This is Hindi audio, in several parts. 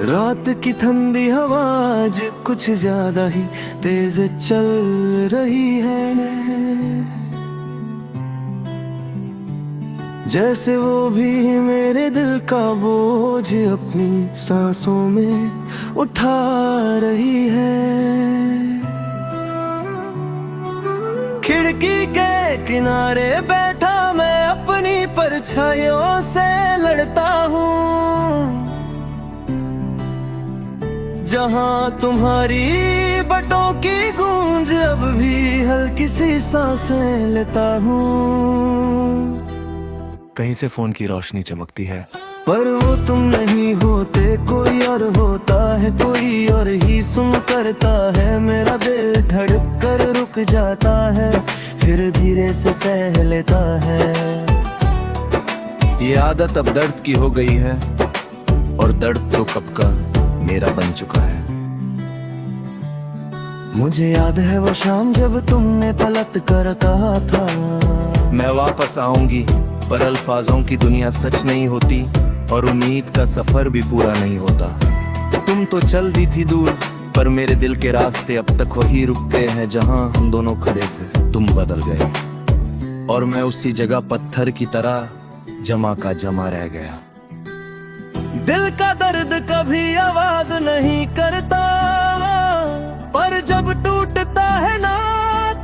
रात की ठंडी हवा आज कुछ ज्यादा ही तेज चल रही है, जैसे वो भी मेरे दिल का बोझ अपनी सांसों में उठा रही है। खिड़की के किनारे बैठा मैं अपनी परछाइयों से लड़ता हूँ, जहाँ तुम्हारी बटों की गूंज अब भी हल्की सी सांसें लेता हूँ। कहीं से फोन की रोशनी चमकती है, पर वो तुम नहीं होते, कोई और होता है, कोई और ही सुन करता है। मेरा दिल धड़क कर रुक जाता है, फिर धीरे से सह लेता है। ये आदत अब दर्द की हो गई है, और दर्द तो कब का मेरा बन चुका है। मुझे याद है वो शाम जब तुमने पलट कर कहा था, मैं वापस आऊंगी, पर अल्फाजों की दुनिया सच नहीं होती, और उम्मीद का सफर भी पूरा नहीं होता। तुम तो चल दी थी दूर, पर मेरे दिल के रास्ते अब तक वही रुक गए हैं जहां हम दोनों खड़े थे। तुम बदल गए, और मैं उसी जगह पत्थर की तरह जमा का जमा रह गया। दिल का दर्द कभी आवाज नहीं करता, पर जब टूटता है ना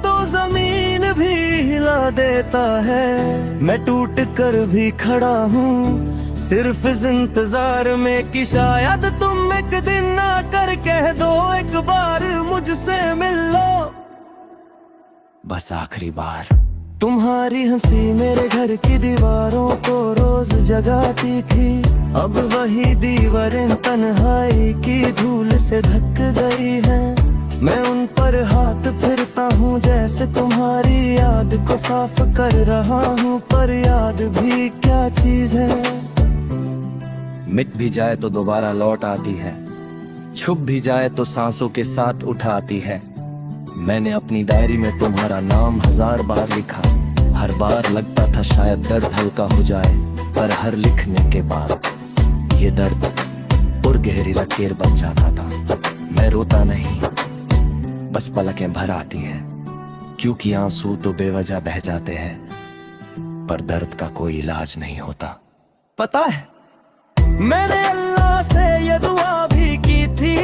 तो जमीन भी हिला देता है। मैं टूट कर भी खड़ा हूँ, सिर्फ इस इंतजार में कि शायद तुम एक दिन आकर कह दो, एक बार मुझसे मिल लो, बस आखिरी बार। तुम्हारी हंसी मेरे घर की दीवारों को रोज जगाती थी, अब वही दीवारें तन्हाई की धूल से ढक गई है। मैं उन पर हाथ फिरता हूँ जैसे तुम्हारी याद को साफ कर रहा हूँ, पर याद भी क्या चीज है। मिट भी जाए तो दोबारा लौट आती है, छुप भी जाए तो सांसों के साथ उठाती है। मैंने अपनी डायरी में तुम्हारा नाम 1000 बार लिखा, हर बार लगता था शायद दर्द हल्का हो जाए, पर हर लिखने के बाद ये दर्द और गहरी लकीर बन जाता था। मैं रोता नहीं, बस पलकें भर आती हैं, क्योंकि आंसू तो बेवजह बह जाते हैं, पर दर्द का कोई इलाज नहीं होता। पता है मैंने अल्लाह से ये दुआ भी की थी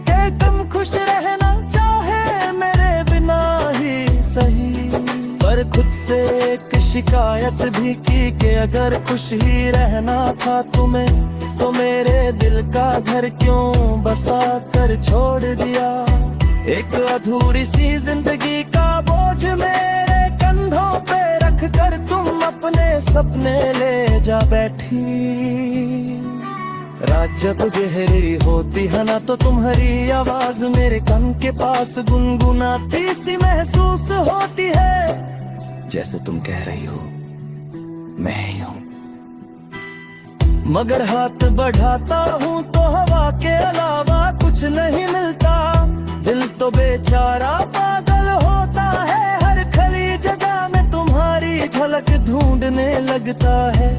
कि तुम खुश रहना चाहे मेरे बिना ही सही, पर खुद से एक शिकायत भी की कि अगर खुश ही रहना था तुम्हें तो मेरे दिल का घर क्यों बसा कर छोड़ दिया। एक अधूरी सी जिंदगी का बोझ मेरे कंधों पे रख कर तुम अपने सपने ले जा बैठी। रात जब गहरी होती है ना तो तुम्हारी आवाज मेरे कान के पास गुनगुनाती सी महसूस होती है, जैसे तुम कह रही हो मैं ही हूँ। मगर हाथ बढ़ाता हूँ तो हवा के अलावा कुछ नहीं मिलता। दिल तो बेचारा पागल होता है, हर खली जगह में तुम्हारी झलक ढूंढने लगता है।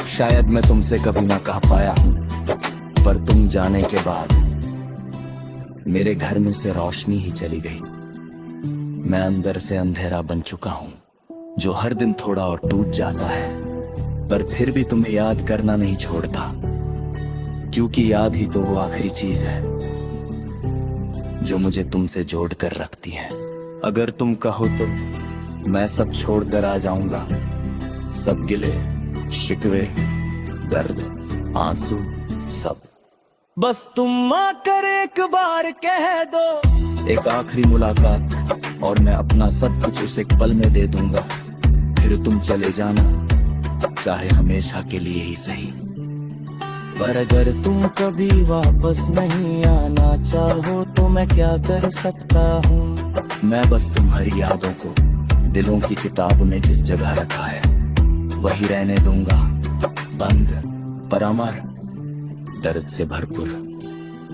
शायद मैं तुमसे कभी ना कह पाया हूँ, पर तुम जाने के बाद मेरे घर में से रोशनी ही चली गई। मैं अंदर से अंधेरा बन चुका हूँ, जो हर दिन थोड़ा और टूट जाता है, पर फिर भी तुम्हें याद करना नहीं छोड़ता, क्योंकि याद ही तो वो आखिरी चीज है जो मुझे तुमसे जोड़ कर रखती है। अगर तुम कहो तो मैं सब छोड़कर आ जाऊंगा, सब गिले शिकवे दर्द आंसू सब। बस तुम आकर एक बार कह दो, एक आखिरी मुलाकात, और मैं अपना सब कुछ उस एक पल में दे दूंगा। फिर तुम चले जाना, चाहे हमेशा के लिए ही सही। पर अगर तुम कभी वापस नहीं आना चाहो तो मैं क्या कर सकता हूँ। मैं बस तुम्हारी यादों को दिलों की किताब में जिस जगह रखा है वही रहने दूंगा, बंद पर अमर, दर्द से भरपूर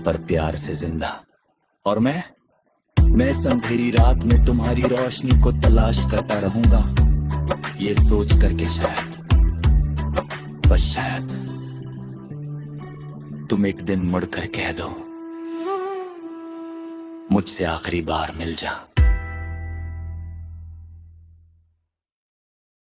पर प्यार से जिंदा। और मैं इस अंधेरी रात में तुम्हारी रोशनी को तलाश करता रहूंगा, ये सोच करके शायद, बस शायद तुम एक दिन मुड़कर कह दो, मुझसे आखिरी बार मिल जा।